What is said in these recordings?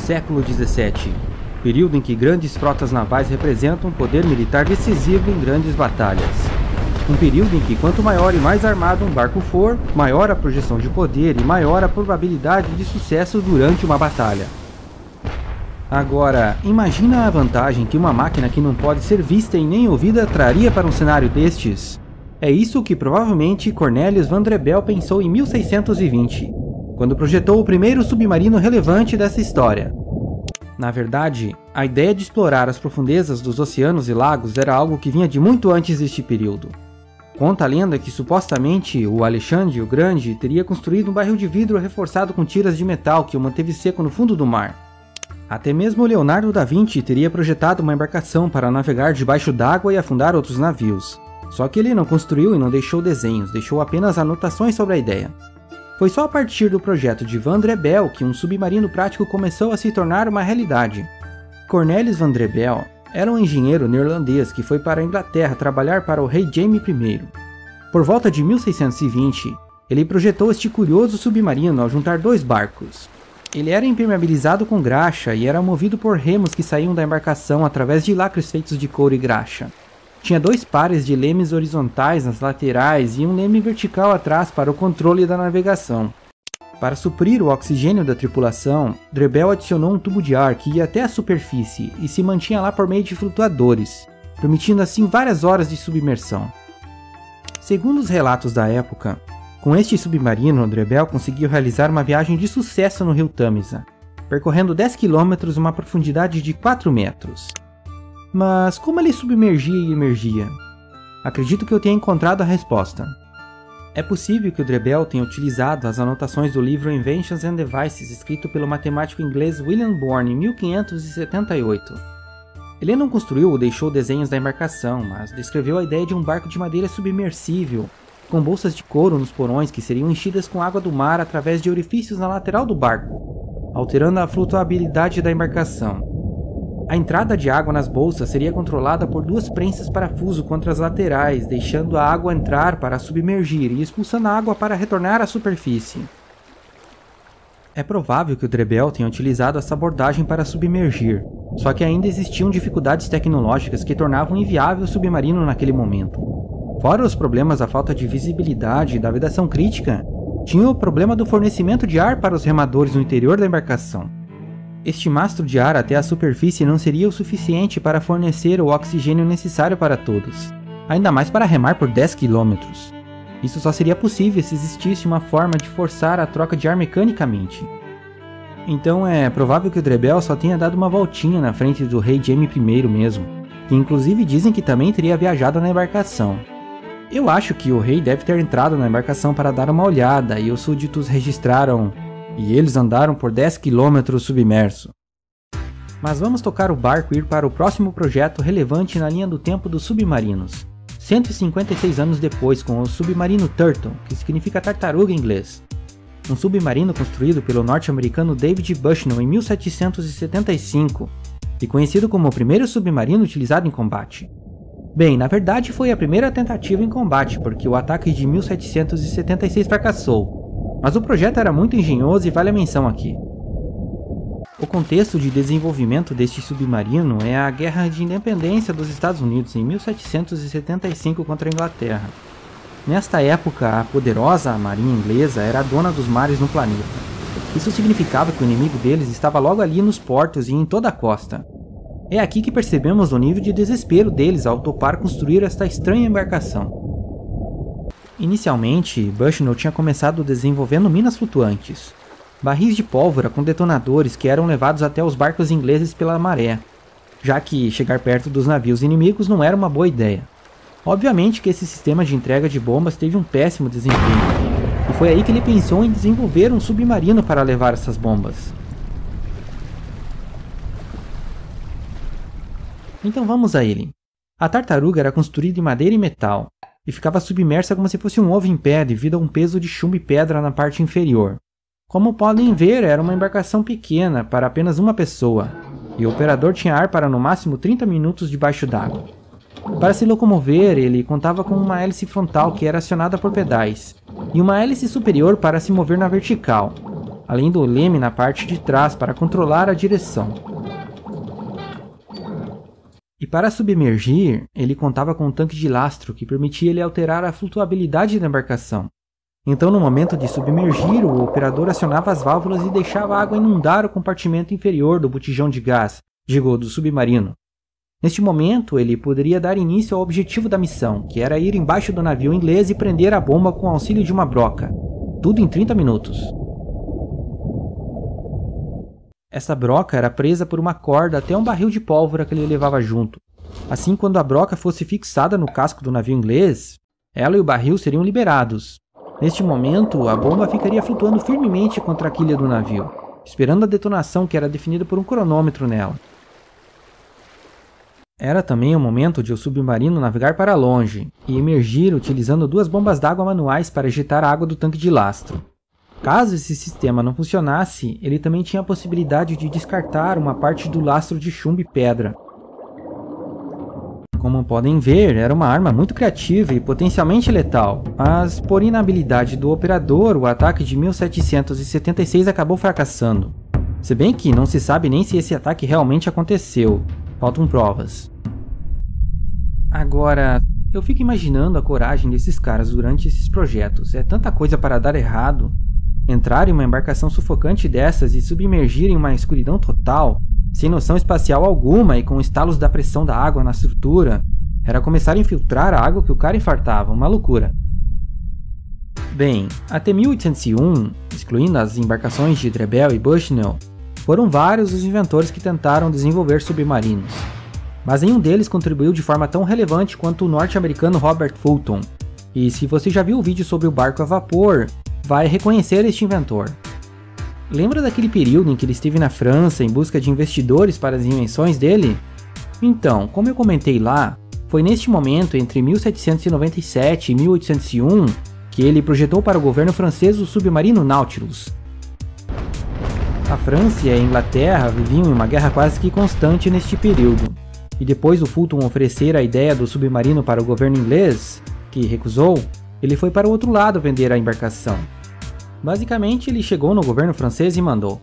século XVII, período em que grandes frotas navais representam um poder militar decisivo em grandes batalhas. Um período em que quanto maior e mais armado um barco for, maior a projeção de poder e maior a probabilidade de sucesso durante uma batalha. Agora, imagina a vantagem que uma máquina que não pode ser vista e nem ouvida traria para um cenário destes. É isso que provavelmente Cornelius Vanderbilt pensou em 1620, quando projetou o primeiro submarino relevante dessa história. Na verdade, a ideia de explorar as profundezas dos oceanos e lagos era algo que vinha de muito antes deste período. Conta a lenda que supostamente o Alexandre o Grande teria construído um barril de vidro reforçado com tiras de metal que o manteve seco no fundo do mar. Até mesmo Leonardo da Vinci teria projetado uma embarcação para navegar debaixo d'água e afundar outros navios. Só que ele não construiu e não deixou desenhos, deixou apenas anotações sobre a ideia. Foi só a partir do projeto de Vanderbilt que um submarino prático começou a se tornar uma realidade. Cornelius Vanderbilt era um engenheiro neerlandês que foi para a Inglaterra trabalhar para o rei Jaime I. Por volta de 1620, ele projetou este curioso submarino ao juntar dois barcos. Ele era impermeabilizado com graxa e era movido por remos que saíam da embarcação através de lacres feitos de couro e graxa. Tinha dois pares de lemes horizontais nas laterais e um leme vertical atrás para o controle da navegação. Para suprir o oxigênio da tripulação, Vanderbilt adicionou um tubo de ar que ia até a superfície e se mantinha lá por meio de flutuadores, permitindo assim várias horas de submersão. Segundo os relatos da época, com este submarino, Vanderbilt conseguiu realizar uma viagem de sucesso no rio Tâmisa, percorrendo 10 km a uma profundidade de 4 metros. Mas como ele submergia e emergia? Acredito que eu tenha encontrado a resposta. É possível que o Vanderbilt tenha utilizado as anotações do livro Inventions and Devices, escrito pelo matemático inglês William Bourne em 1578. Ele não construiu ou deixou desenhos da embarcação, mas descreveu a ideia de um barco de madeira submersível, com bolsas de couro nos porões que seriam enchidas com água do mar através de orifícios na lateral do barco, alterando a flutuabilidade da embarcação. A entrada de água nas bolsas seria controlada por duas prensas parafuso contra as laterais, deixando a água entrar para submergir e expulsando a água para retornar à superfície. É provável que o Vanderbilt tenha utilizado essa abordagem para submergir, só que ainda existiam dificuldades tecnológicas que tornavam inviável o submarino naquele momento. Fora os problemas da falta de visibilidade e da vedação crítica, tinha o problema do fornecimento de ar para os remadores no interior da embarcação. Este mastro de ar até a superfície não seria o suficiente para fornecer o oxigênio necessário para todos, ainda mais para remar por 10 km. Isso só seria possível se existisse uma forma de forçar a troca de ar mecanicamente. Então é provável que o Vanderbilt só tenha dado uma voltinha na frente do rei Jaime I mesmo, que inclusive dizem que também teria viajado na embarcação. Eu acho que o rei deve ter entrado na embarcação para dar uma olhada e os súditos registraram "e eles andaram por 10 km submerso". Mas vamos tocar o barco e ir para o próximo projeto relevante na linha do tempo dos submarinos. 156 anos depois, com o submarino Turtle, que significa tartaruga em inglês. Um submarino construído pelo norte-americano David Bushnell em 1775 e conhecido como o primeiro submarino utilizado em combate. Bem, na verdade foi a primeira tentativa em combate, porque o ataque de 1776 fracassou, mas o projeto era muito engenhoso e vale a menção aqui. O contexto de desenvolvimento deste submarino é a Guerra de Independência dos Estados Unidos em 1775 contra a Inglaterra. Nesta época, a poderosa marinha inglesa era a dona dos mares no planeta. Isso significava que o inimigo deles estava logo ali nos portos e em toda a costa. É aqui que percebemos o nível de desespero deles ao topar construir esta estranha embarcação. Inicialmente, Bushnell tinha começado desenvolvendo minas flutuantes, barris de pólvora com detonadores que eram levados até os barcos ingleses pela maré, já que chegar perto dos navios inimigos não era uma boa ideia. Obviamente que esse sistema de entrega de bombas teve um péssimo desempenho, e foi aí que ele pensou em desenvolver um submarino para levar essas bombas. Então vamos a ele. A tartaruga era construída em madeira e metal, e ficava submersa como se fosse um ovo em pé devido a um peso de chumbo e pedra na parte inferior. Como podem ver, era uma embarcação pequena para apenas uma pessoa, e o operador tinha ar para no máximo 30 minutos debaixo d'água. Para se locomover, ele contava com uma hélice frontal que era acionada por pedais, e uma hélice superior para se mover na vertical. além do leme na parte de trás para controlar a direção. E para submergir, ele contava com um tanque de lastro que permitia ele alterar a flutuabilidade da embarcação. Então, no momento de submergir, o operador acionava as válvulas e deixava a água inundar o compartimento inferior do botijão de gás, do submarino. Neste momento, ele poderia dar início ao objetivo da missão, que era ir embaixo do navio inglês e prender a bomba com o auxílio de uma broca. Tudo em 30 minutos. Essa broca era presa por uma corda até um barril de pólvora que ele levava junto. Assim, quando a broca fosse fixada no casco do navio inglês, ela e o barril seriam liberados. Neste momento, a bomba ficaria flutuando firmemente contra a quilha do navio, esperando a detonação que era definida por um cronômetro nela. Era também o momento de o submarino navegar para longe e emergir utilizando 2 bombas d'água manuais para ejetar a água do tanque de lastro. Caso esse sistema não funcionasse, ele também tinha a possibilidade de descartar uma parte do lastro de chumbo e pedra. Como podem ver, era uma arma muito criativa e potencialmente letal, mas por inabilidade do operador, o ataque de 1776 acabou fracassando. Se bem que não se sabe nem se esse ataque realmente aconteceu, faltam provas. Agora, eu fico imaginando a coragem desses caras durante esses projetos, é tanta coisa para dar errado. Entrar em uma embarcação sufocante dessas e submergir em uma escuridão total, sem noção espacial alguma e com estalos da pressão da água na estrutura, era começar a infiltrar a água que o cara infartava, uma loucura. Bem, até 1801, excluindo as embarcações de Drebel e Bushnell, foram vários os inventores que tentaram desenvolver submarinos. Mas nenhum deles contribuiu de forma tão relevante quanto o norte-americano Robert Fulton. E se você já viu o vídeo sobre o barco a vapor, vai reconhecer este inventor. Lembra daquele período em que ele esteve na França em busca de investidores para as invenções dele? Então, como eu comentei lá, foi neste momento, entre 1797 e 1801, que ele projetou para o governo francês o submarino Nautilus. A França e a Inglaterra viviam em uma guerra quase que constante neste período, e depois do Fulton oferecer a ideia do submarino para o governo inglês, que recusou, ele foi para o outro lado vender a embarcação. Basicamente, ele chegou no governo francês e mandou: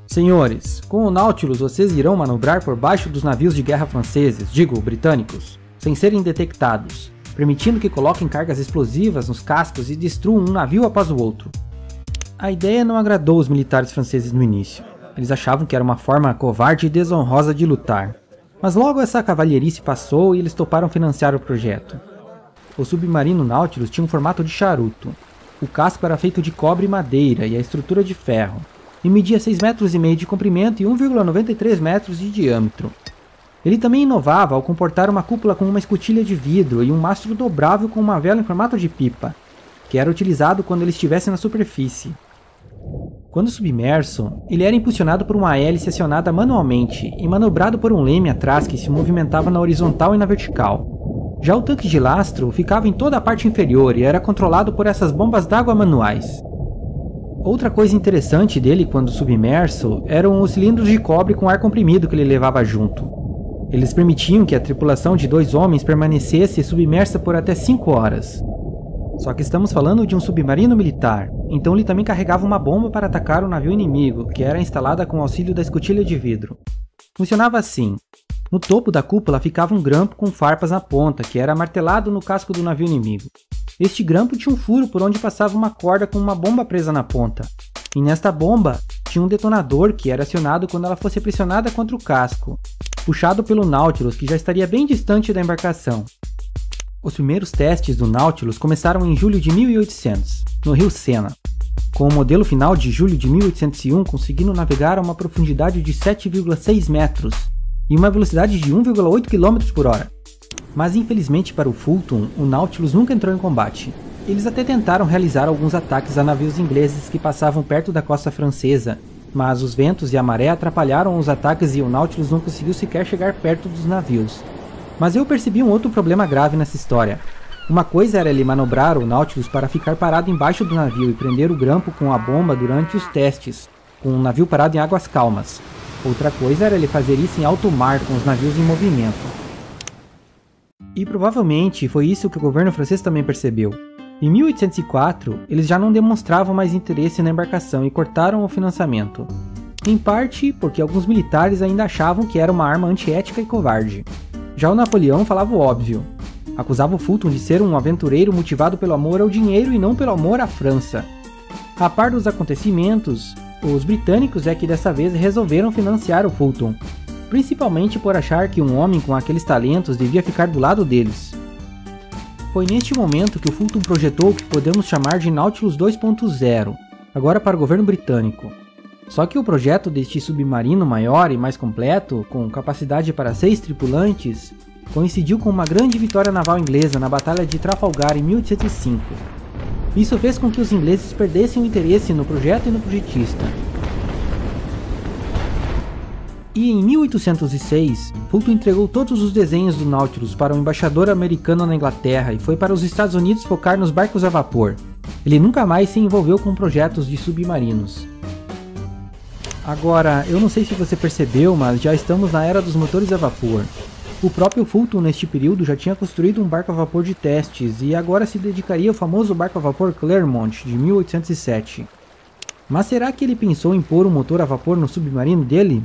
Senhores, com o Nautilus vocês irão manobrar por baixo dos navios de guerra franceses, britânicos, sem serem detectados, permitindo que coloquem cargas explosivas nos cascos e destruam um navio após o outro. A ideia não agradou os militares franceses no início. Eles achavam que era uma forma covarde e desonrosa de lutar. Mas logo essa cavalheirice passou e eles toparam financiar o projeto. O submarino Nautilus tinha um formato de charuto. O casco era feito de cobre e madeira e a estrutura de ferro, e media 6,5 metros de comprimento e 1,93 metros de diâmetro. Ele também inovava ao comportar uma cúpula com uma escotilha de vidro e um mastro dobrável com uma vela em formato de pipa, que era utilizado quando ele estivesse na superfície. Quando submerso, ele era impulsionado por uma hélice acionada manualmente e manobrado por um leme atrás que se movimentava na horizontal e na vertical. Já o tanque de lastro ficava em toda a parte inferior e era controlado por essas bombas d'água manuais. Outra coisa interessante dele quando submerso eram os cilindros de cobre com ar comprimido que ele levava junto. Eles permitiam que a tripulação de 2 homens permanecesse submersa por até 5 horas. Só que estamos falando de um submarino militar, então ele também carregava uma bomba para atacar o navio inimigo, que era instalada com o auxílio da escotilha de vidro. Funcionava assim. No topo da cúpula ficava um grampo com farpas na ponta, que era martelado no casco do navio inimigo. Este grampo tinha um furo por onde passava uma corda com uma bomba presa na ponta. E nesta bomba tinha um detonador que era acionado quando ela fosse pressionada contra o casco, puxado pelo Nautilus, que já estaria bem distante da embarcação. Os primeiros testes do Nautilus começaram em julho de 1800, no rio Sena, com o modelo final de julho de 1801 conseguindo navegar a uma profundidade de 7,6 metros e uma velocidade de 1,8 km por hora. Mas infelizmente para o Fulton, o Nautilus nunca entrou em combate. Eles até tentaram realizar alguns ataques a navios ingleses que passavam perto da costa francesa, mas os ventos e a maré atrapalharam os ataques e o Nautilus não conseguiu sequer chegar perto dos navios. Mas eu percebi um outro problema grave nessa história. Uma coisa era ele manobrar o Nautilus para ficar parado embaixo do navio e prender o grampo com a bomba durante os testes, com o navio parado em águas calmas. Outra coisa era ele fazer isso em alto mar com os navios em movimento. E provavelmente foi isso que o governo francês também percebeu. Em 1804, eles já não demonstravam mais interesse na embarcação e cortaram o financiamento. Em parte porque alguns militares ainda achavam que era uma arma antiética e covarde. Já o Napoleão falava o óbvio. Acusava o Fulton de ser um aventureiro motivado pelo amor ao dinheiro e não pelo amor à França. A par dos acontecimentos, os britânicos é que dessa vez resolveram financiar o Fulton, principalmente por achar que um homem com aqueles talentos devia ficar do lado deles. Foi neste momento que o Fulton projetou o que podemos chamar de Nautilus 2.0, agora para o governo britânico. Só que o projeto deste submarino maior e mais completo, com capacidade para 6 tripulantes, coincidiu com uma grande vitória naval inglesa na Batalha de Trafalgar em 1805. Isso fez com que os ingleses perdessem o interesse no projeto e no projetista. E em 1806, Fulton entregou todos os desenhos do Nautilus para um embaixador americano na Inglaterra e foi para os Estados Unidos focar nos barcos a vapor. Ele nunca mais se envolveu com projetos de submarinos. Agora, eu não sei se você percebeu, mas já estamos na era dos motores a vapor. O próprio Fulton neste período já tinha construído um barco a vapor de testes e agora se dedicaria ao famoso barco a vapor Clermont de 1807. Mas será que ele pensou em pôr um motor a vapor no submarino dele?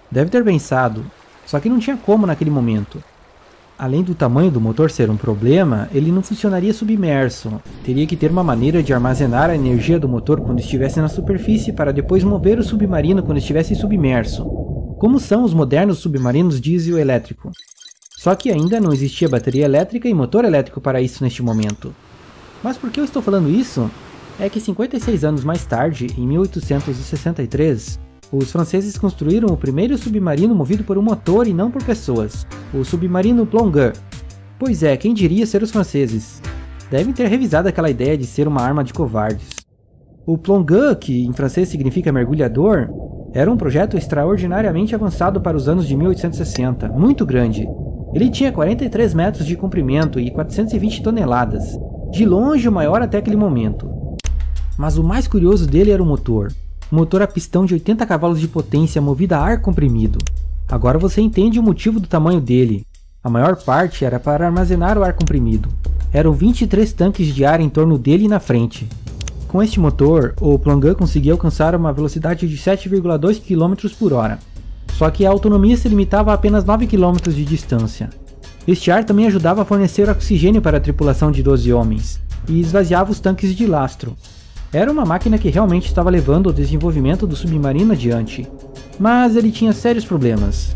Deve ter pensado, só que não tinha como naquele momento. Além do tamanho do motor ser um problema, ele não funcionaria submerso. Teria que ter uma maneira de armazenar a energia do motor quando estivesse na superfície para depois mover o submarino quando estivesse submerso, como são os modernos submarinos diesel elétrico. Só que ainda não existia bateria elétrica e motor elétrico para isso neste momento. Mas por que eu estou falando isso? É que 56 anos mais tarde, em 1863, os franceses construíram o primeiro submarino movido por um motor e não por pessoas, o submarino Plongeur. Pois é, quem diria ser os franceses? Devem ter revisado aquela ideia de ser uma arma de covardes. O Plongeur, que em francês significa mergulhador, era um projeto extraordinariamente avançado para os anos de 1860, muito grande. Ele tinha 43 metros de comprimento e 420 toneladas, de longe o maior até aquele momento. Mas o mais curioso dele era o motor. Um motor a pistão de 80 cavalos de potência movido a ar comprimido. Agora você entende o motivo do tamanho dele. A maior parte era para armazenar o ar comprimido. Eram 23 tanques de ar em torno dele e na frente. Com este motor, o Plongeur conseguia alcançar uma velocidade de 7,2 km por hora. Só que a autonomia se limitava a apenas 9 km de distância. Este ar também ajudava a fornecer oxigênio para a tripulação de 12 homens, e esvaziava os tanques de lastro. Era uma máquina que realmente estava levando o desenvolvimento do submarino adiante, mas ele tinha sérios problemas.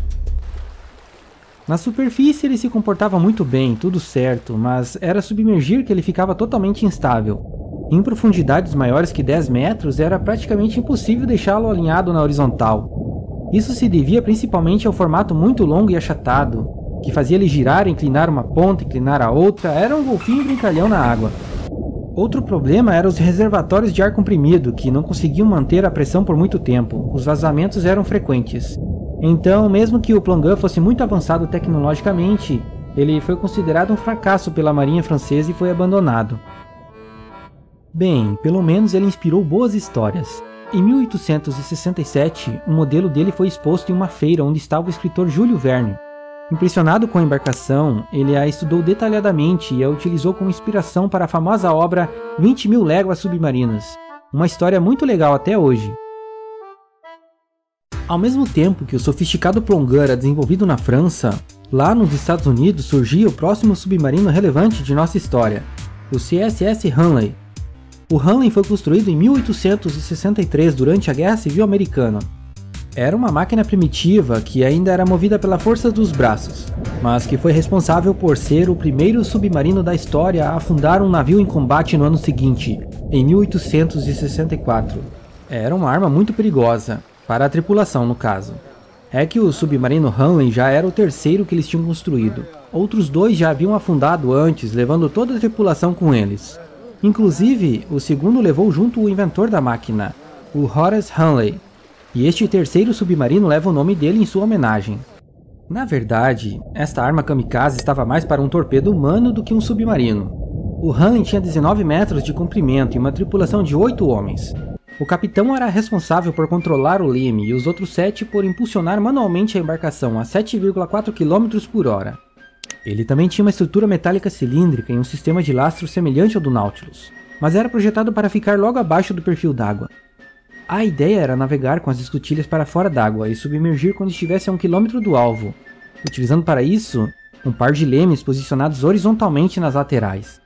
Na superfície ele se comportava muito bem, tudo certo, mas era submergir que ele ficava totalmente instável. Em profundidades maiores que 10 metros era praticamente impossível deixá-lo alinhado na horizontal. Isso se devia principalmente ao formato muito longo e achatado, que fazia ele girar, inclinar uma ponta, inclinar a outra, era um golfinho brincalhão na água. Outro problema eram os reservatórios de ar comprimido, que não conseguiam manter a pressão por muito tempo, os vazamentos eram frequentes. Então, mesmo que o Plongeur fosse muito avançado tecnologicamente, ele foi considerado um fracasso pela marinha francesa e foi abandonado. Bem, pelo menos ele inspirou boas histórias. Em 1867, um modelo dele foi exposto em uma feira onde estava o escritor Júlio Verne. Impressionado com a embarcação, ele a estudou detalhadamente e a utilizou como inspiração para a famosa obra 20.000 Léguas Submarinas, uma história muito legal até hoje. Ao mesmo tempo que o sofisticado Plongeur era desenvolvido na França, lá nos Estados Unidos surgia o próximo submarino relevante de nossa história, o CSS Hunley. O Hunley foi construído em 1863 durante a Guerra Civil Americana. Era uma máquina primitiva que ainda era movida pela força dos braços, mas que foi responsável por ser o primeiro submarino da história a afundar um navio em combate no ano seguinte, em 1864. Era uma arma muito perigosa, para a tripulação no caso. É que o submarino Hunley já era o terceiro que eles tinham construído. Outros dois já haviam afundado antes, levando toda a tripulação com eles. Inclusive, o segundo levou junto o inventor da máquina, o Horace Hunley. E este terceiro submarino leva o nome dele em sua homenagem. Na verdade, esta arma kamikaze estava mais para um torpedo humano do que um submarino. O Hunley tinha 19 metros de comprimento e uma tripulação de 8 homens. O capitão era responsável por controlar o leme e os outros 7 por impulsionar manualmente a embarcação a 7,4 km por hora. Ele também tinha uma estrutura metálica cilíndrica e um sistema de lastro semelhante ao do Nautilus, mas era projetado para ficar logo abaixo do perfil d'água. A ideia era navegar com as escotilhas para fora d'água e submergir quando estivesse a 1 km do alvo, utilizando para isso um par de lemes posicionados horizontalmente nas laterais.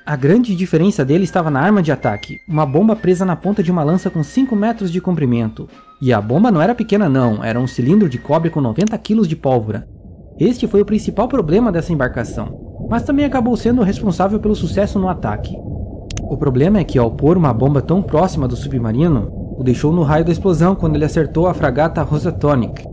A grande diferença dele estava na arma de ataque, uma bomba presa na ponta de uma lança com 5 metros de comprimento. E a bomba não era pequena não, era um cilindro de cobre com 90 kg de pólvora. Este foi o principal problema dessa embarcação, mas também acabou sendo responsável pelo sucesso no ataque. O problema é que ao pôr uma bomba tão próxima do submarino, o deixou no raio da explosão quando ele acertou a fragata Housatonic,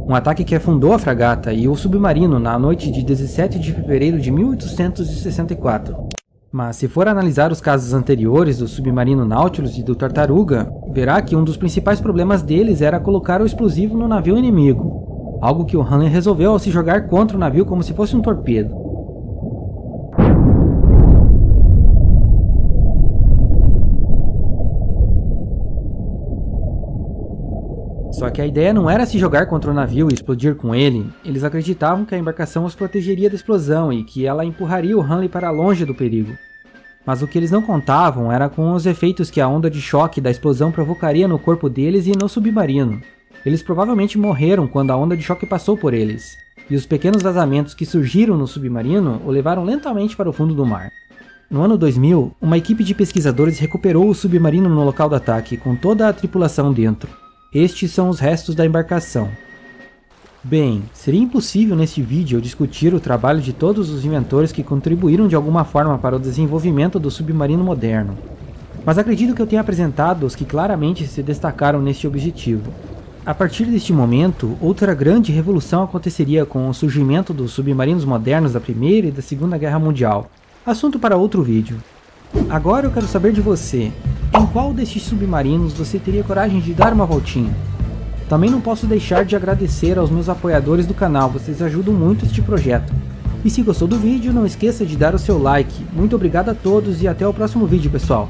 um ataque que afundou a fragata e o submarino na noite de 17 de fevereiro de 1864. Mas se for analisar os casos anteriores do submarino Nautilus e do Tartaruga, verá que um dos principais problemas deles era colocar o explosivo no navio inimigo, algo que o Hanley resolveu ao se jogar contra o navio como se fosse um torpedo. Só que a ideia não era se jogar contra o navio e explodir com ele. Eles acreditavam que a embarcação os protegeria da explosão e que ela empurraria o Hanley para longe do perigo. Mas o que eles não contavam era com os efeitos que a onda de choque da explosão provocaria no corpo deles e no submarino. Eles provavelmente morreram quando a onda de choque passou por eles, e os pequenos vazamentos que surgiram no submarino o levaram lentamente para o fundo do mar. No ano 2000, uma equipe de pesquisadores recuperou o submarino no local do ataque, com toda a tripulação dentro. Estes são os restos da embarcação. Bem, seria impossível neste vídeo eu discutir o trabalho de todos os inventores que contribuíram de alguma forma para o desenvolvimento do submarino moderno, mas acredito que eu tenha apresentado os que claramente se destacaram neste objetivo. A partir deste momento, outra grande revolução aconteceria com o surgimento dos submarinos modernos da Primeira e da Segunda Guerra Mundial, assunto para outro vídeo. Agora eu quero saber de você, em qual destes submarinos você teria coragem de dar uma voltinha? Também não posso deixar de agradecer aos meus apoiadores do canal, vocês ajudam muito este projeto. E se gostou do vídeo, não esqueça de dar o seu like. Muito obrigado a todos e até o próximo vídeo, pessoal.